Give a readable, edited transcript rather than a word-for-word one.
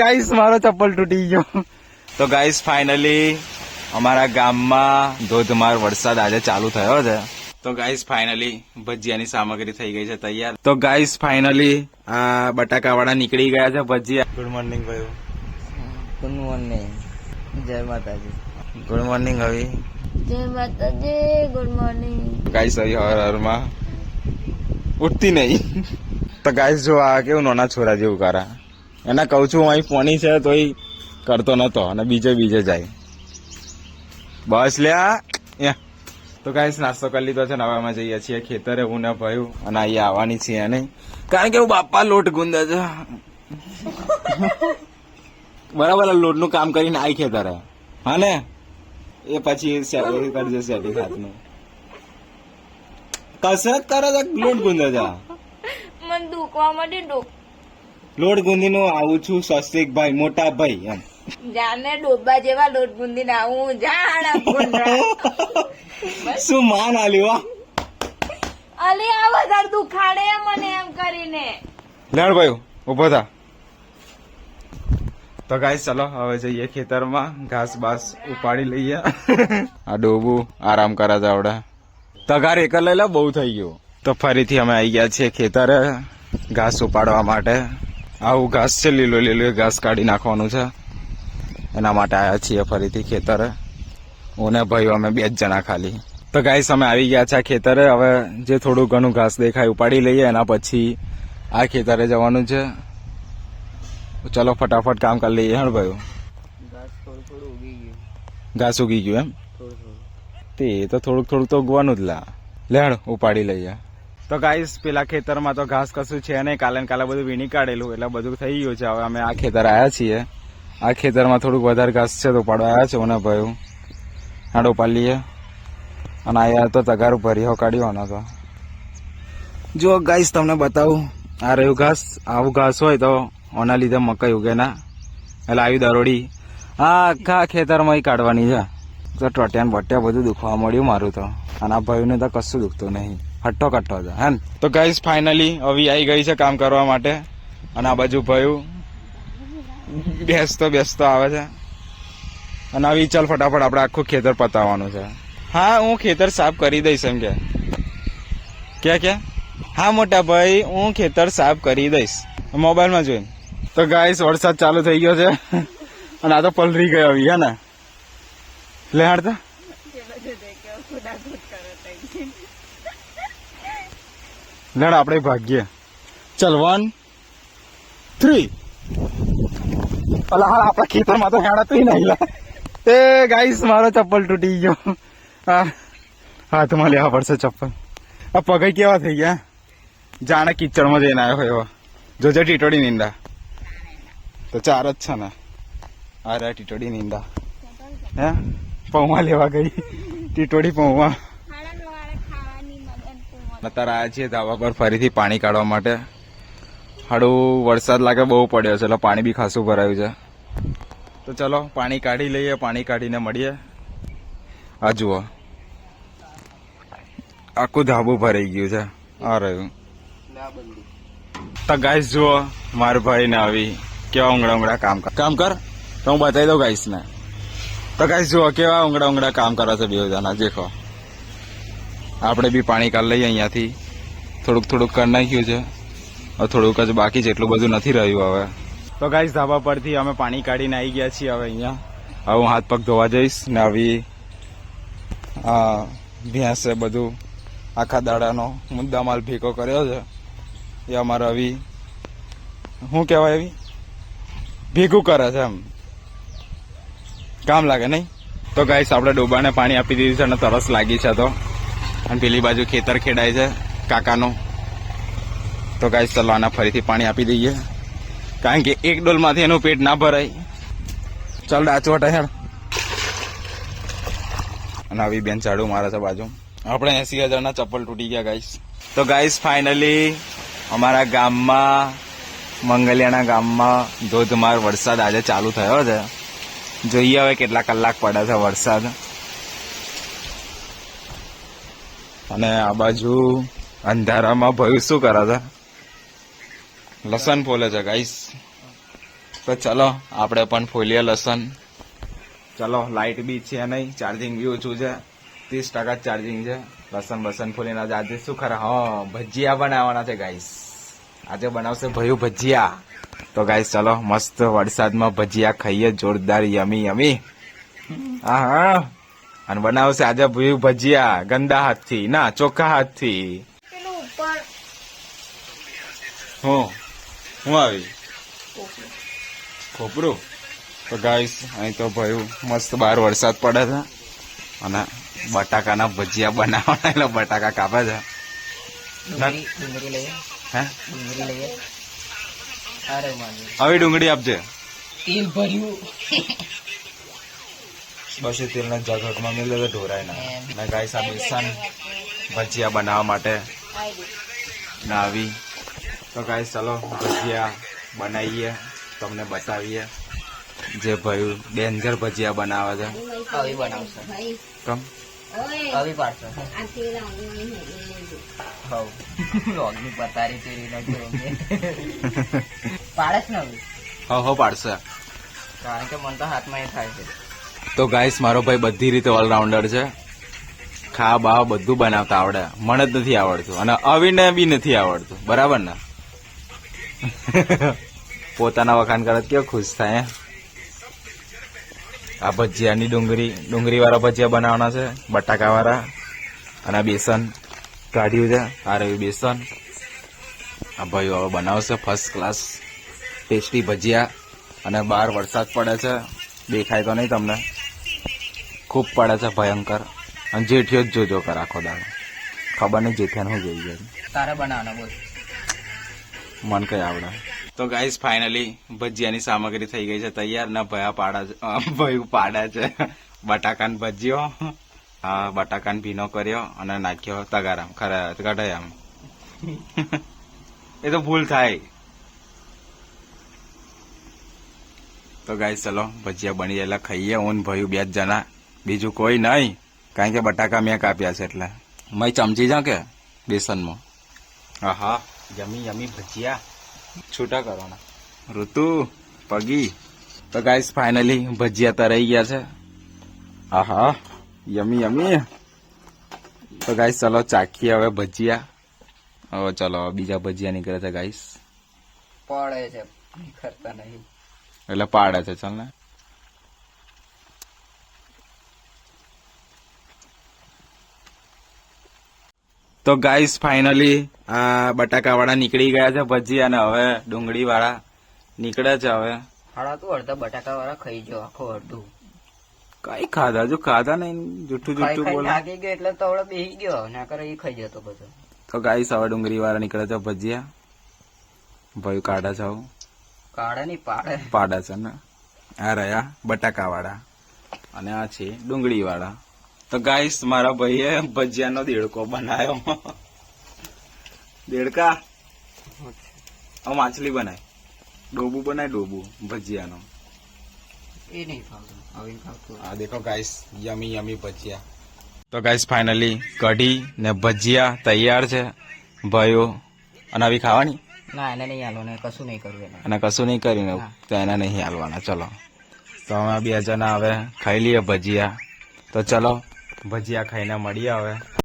Guys મારો ચપ્પલ તૂટી ગયો. તો ગાઈસ ફાઇનલી અમારા ગામમાં ધોધમાર વરસાદ આજે ચાલુ થયો છે. તો ગાઈસ ફાઇનલી ભજીયાની સામગ્રી થઈ ગઈ છે તૈયાર. તો ગાઈસ ફાઇનલી આ બટાકાવાળા નીકળી ગયા છે ભજીયા. ગુડ મોર્નિંગ ભાઈ. Good morning. જય માતાજી. ગુડ મોર્નિંગ હવે. જય માતાજી. Good morning. ગાઈસ હવે હરમાં ઉઠતી નહીં. તો ગાઈસ જો આ કેવું નાના છોરા જેવું કરા. એના કહું છું અહીં પોની છે તોય કરતો નતો અને બીજે જાય. બસ લ્યા. તો ગાઈસ નાસ્તો કરી લીધો છે ને હવે અમે જઈએ છીએ ખેતરે. હું ને ભાઈ અને અહીંયા આવવાની છીએ એને કારણ કે હું બાપા લોટ ગુંદે છે. બરાબર લોટ નું કામ કરીને આવી ખેતરે. હા ને એ પછી સેટિંગ કરજે સેટિંગ હાથનું. કસરત કરે છે લોટ ગુંદે છે. મને દુખવા માંડી લોટ ગુંદી નું આવું છું સ્વસ્તિકભાઈ મોટા ભાઈ એમ. જાને ડોબા જેવા લોટ ગુંદી ના હું જાણ શું માન આલ્યું અલી આ વધારે દુખાડે મને એમ કરીને. લેણ ભાઈ ઉભો થા. તો ગાઈસ ચલો હવે જઈએ ખેતરમાં ઘાસ બાસ ઉપાડી લઈએ. આ ડોબું આરામ કરે છે આવડે. તગાર એક લઈ લે બહુ થઈ ગયું. તો ફરીથી અમે આવી ગયા છીએ ખેતરે ઘાસ ઉપાડવા માટે. આવું ઘાસ છે લીલું ઘાસ કાઢી નાખવાનું છે એના માટે આવ્યા છીએ ફરીથી ખેતરે. હું ને ભાઈ અમે 2 જ જણા ખાલી. તો ગાઈસ અમે આવી ગયા છે ખેતરે. હવે જે થોડું ઘણું ઘાસ દેખાય ઉપાડી લઈએ એના પછી આ ખેતરે જવાનું છે. ચલો ફટાફટ કામ કરી લઈએ. હણ ભાઈ ઘાસ થોડું ઉગી ગયું. ઘાસ ઉગી ગયું એમ થોડું તે તો થોડુંક તો ઉગવાનું જ લેણ ઉપાડી લઈએ. તો ગાઈસ પેલા ખેતરમાં તો ઘાસ કશું છે નહીં. કાલે બધું વીણી કાઢેલું એટલે બધું થઈ ગયું છે. હવે અમે આ ખેતર આવ્યા છીએ. આ ખેતરમાં થોડુંક વધારે ઘાસ છે તો ઉપાડવા આવ્યા છે મને ભાઈ. હાડ ઉપાડી લઈએ. અને અહીંયા તો તગારું ભરી કાઢ્યો ને. તો જો ગાઈસ તમને બતાવું આ રહ્યું ઘાસ. આવું ઘાસ હોય તો ઓના લીધે મકાઈ ઉગે ના. એટલે આવી દરોડી આખા ખેતરમાં કાઢવાની છે. તો ટોટિયા બટ્યા બધું દુખવા મળ્યું મારું તો. અને આ ભાઈને તો કશું દુખતું નહીં. હટ્ટો કટ્ટો છે હે. તો ગાઈસ ફાઇનલી અવી આવી ગઈ છે કામ કરવા માટે. અને આ બાજુ ભાઈ બેસતો આવે છે. અને આવી ચાલ ફટાફટ આપણે આખું ખેતર પતાવવાનું છે. હા હું ખેતર સાફ કરી દઈશ એમ કે હા મોટા ભાઈ હું ખેતર સાફ કરી દઈશ મોબાઈલમાં જોઈને. તો ગાઈસ વરસાદ ચાલુ થઈ ગયો છે અને આ તો પલરી ગયો આવી હે ને. લે હાડતા લડ આપણે ભાગ્ય. ચલ 1 3. અલા હાલ આપણા ખેતરમાં તો હેડા નહીં લા. એ ગાઈસ મારો ચપ્પલ તૂટી ગયો. હાથમાં લેવા પડશે ચપ્પલ. આ પગઈ કેવા થઈ ગયા જાણે કિચડમાં જઈને આવ્યો હોય એવા. જોજે ટીટોડી નીંદા તો 4 જ છે ને. અરે ટીટોડી નીંદા હે પૌવા લેવા ગઈ ટીટોડી પૌવા. અત્યારે આવ્યા છીએ ધાબા પર ફરીથી પાણી કાઢવા માટે. હાડું વરસાદ લાગે બહુ પડ્યો છે એટલે પાણી બી ખાસું ભરાયું છે. તો ચલો પાણી કાઢી લઈએ. પાણી કાઢીને મળીએ. આ જુઓ આખું ધાબું ભરાઈ ગયું છે. આ રહ્યું. તો ગાઈસ જુઓ મારા ભાઈ ને આવી કેવા ઊંઘડા કામ કર તો હું બતાવી દઉં ગાઈસ ને. તો ગાઈસ જુઓ કેવા ઊંઘડા કામ કરે છે બે જણા. દેખો આપણે બી પાણી કાઢી લઈએ અહીંયાથી. થોડુંક કરી નાખ્યું છે. હવે થોડુંક જ બાકી છે. એટલું બધું નથી રહ્યું હવે. તો ગાઈસ ધાબા પરથી અમે પાણી કાઢીને આવી ગયા છીએ હવે અહીંયા. હવે હું હાથ પગ ધોવા જઈશ ને આવી ભેંસ છે બધું આખા દાડાનો મુદ્દામાલ ભેગો કર્યો છે. એ અમારે આવી શું કહેવાય એવી ભેગું કરે છે એમ કામ લાગે નહીં. તો ગાઈસ આપણે ડોબાને પાણી આપી દીધું છે અને તરસ લાગી છે. તો અને પેલી બાજુ ખેતર ખેડાય છે કાકાનું. તો ગાઈસ ચલો આના ફરીથી પાણી આપી દઈએ કારણ કે એક ડોલમાંથી એનું પેટ ના ભરાય. ચાલ ડાચવટ હેડ. અને આવી બેન ઝાડુ મારે છે બાજુ. આપણે 80,000 ના ચપ્પલ તૂટી ગયા ગાઈસ. તો ગાઈસ ફાઇનલી અમારા ગામમાં મંગલિયાના ગામમાં ધોધમાર વરસાદ આજે ચાલુ થયો છે. જોઈએ હવે કેટલા કલાક પડે છે વરસાદ. અને આ બાજુ અંધારામાં ભયું શું કરે છે લસણ ફોલે છે ગાઈસ. તો ચલો આપણે પણ ફોલીએ લસણ. ચલો લાઇટ બી છે નહીં, ચાર્જિંગ બી ઓછું છે, 30% ચાર્જિંગ છે. લસણ બસન ફોલીને આજે શું ખરા, હા ભજીયા બનાવવાના છે ગાઈસ. આજે બનાવશે ભયું ભજીયા. તો ગાઈસ ચલો મસ્ત વરસાદમાં ભજીયા ખાઈએ, જોરદાર યમી યમી. હા અને બનાવશે આજે ભયું ભજીયા ગંદા હાથથી ના ચોખ્ખા હાથથી. પેલું ઉપર હું આવી ખોપરું. તો ગાઈસ અહીં તો ભયું મસ્ત બહાર વરસાદ પડે છે અને બટાકાના ભજીયા બનાવવાના, એટલે બટાકા કાપે છે. ડુંગળી લઈએ, હે ડુંગળી લઈએ. અરે મારી હવે ડુંગળી આપજે. તેલ ભર્યું. બસ એ તેલના જગમાં મેં તો ઢોરાય ના. અને ગાઈસ આ બેસન ભજીયા બનાવવા માટે ના આવી. તો ગાઈસ ચલો ભજીયા બનાવીએ, તમને બતાવીએ. જે ભયું ડેન્જર ભજીયા બનાવે છે. આવી બનાવશે, કમ આવી પાડશે. હવ લોગની પતારી તેરી નાખ્યો પાડે જ ને હવે, હો પાડશે. કારણ કે મને તો હાથમાં એ થાય છે. તો ગાઈસ મારો ભાઈ બધી રીતે ઓલરાઉન્ડર છે. ખા બા બધું બનાવતા આવડે, મને જ નથી આવડતું અને અવિને બી નથી આવડતું, બરાબર ને? પોતાના વખાણ કરે કેવો ખુશ થાય. આ ભજીયાની ડુંગળી વાળા ભજીયા બનાવવાના છે, બટાકા વાળા. અને બેસન કાઢ્યું છે, આ રહ્યું બેસન. આ ભાઈ હવે બનાવશે ફર્સ્ટ ક્લાસ ટેસ્ટી ભજીયા. અને બહાર વરસાદ પડે છે, દેખાય તો નહીં તમને, ખૂબ પડે છે ભયંકર. અને જેઠિયો જ જોજો કર આખો દાડો, ખબર નહીં જેઠિયાને શું જોઈ જાય. તારે બનાવવાના બોલ. મન કઈ આવડે. તો ગાઈસ ફાઇનલી ભજીયાની સામગ્રી થઈ ગઈ છે તૈયાર. ના ભયા ભયું પાડા છે બટાકાનો ભજીયો. હા બટાકાનો ભીનો કર્યો અને નાખ્યો તગારામ ખરા કઢાઈ આમ. એ તો ભૂલ થાય. તો ગાઈસ ચલો ભજીયા બની ગયેલા ખાઈએ. હું ભયું 2 જણા, બીજું કોઈ નહીં, કારણ કે બટાકા મેં કાપ્યા છે એટલે. મેં ચમચી જા કે બેસનમાં. હા યમી યમી ભજીયા છૂટા કરવાના. ઋતુ પગી. તો ગાઈસ ફાઇનલી ભજીયા તરાઈ ગયા છે. આહા યમી યમી. તો ગાઈસ ચલો ચાખીએ હવે ભજીયા. હવે ચલો બીજા ભજીયા નીકળે છે ગાઈસ. પડે છે, કરતા નહીં એટલે પાડે છે. ચાલ ને. તો ગાઈસ ફાઇનલી આ બટાકા વાળા નીકળી ગયા છે ભજીયા, અને હવે ડુંગળી વાળા નીકળે છે. હવે હાડા તું અડધા બટાકા વાળા ખાઈ ગયો, આખો અડધું કઈ ખાધા જો ખાધા નહીં, જુઠ્ઠું ખાઈ જુઠ્ઠું ખાઈ બોલે. લાગી ગયો એટલે તવડે બેસી ગયો, ના કરે એ ખાઈ જતો બધો. તો ગાઈસ હવે ડુંગળી વાળા નીકળે છે ભજીયા. ભાઈ કાઢે છે, હવે કાઢે નહીં પાડે. પાડે છે ને. આ રહ્યા બટાકા વાળા અને આ છે ડુંગળી વાળા. તો ગાઈસ મારા ભાઈએ ભજીયાનો દેડકો બનાવ્યો. દેડકા માછલી બનાય, ડોબુ બનાય, ડોબુ ભજીયાનો. એ નહીં ખાવતું, હવે ખાવતું. આ દેખો ગાઈસ યમી યમી ભજીયા. તો ગાઈસ ફાઇનલી કઢી ને ભજીયા તૈયાર છે ભાઈઓ. અને આવી ખાવાની ના એને નહીં હાલવાનું, કશું નહીં કરવું એને. અને કશું નહીં કરીને તો એને નહીં હાલવાના. ચલો તો અમે 2 જણા હવે ખાઈ લઈએ ભજીયા. તો ચલો ભજીયા ખાઈને મળીએ હવે.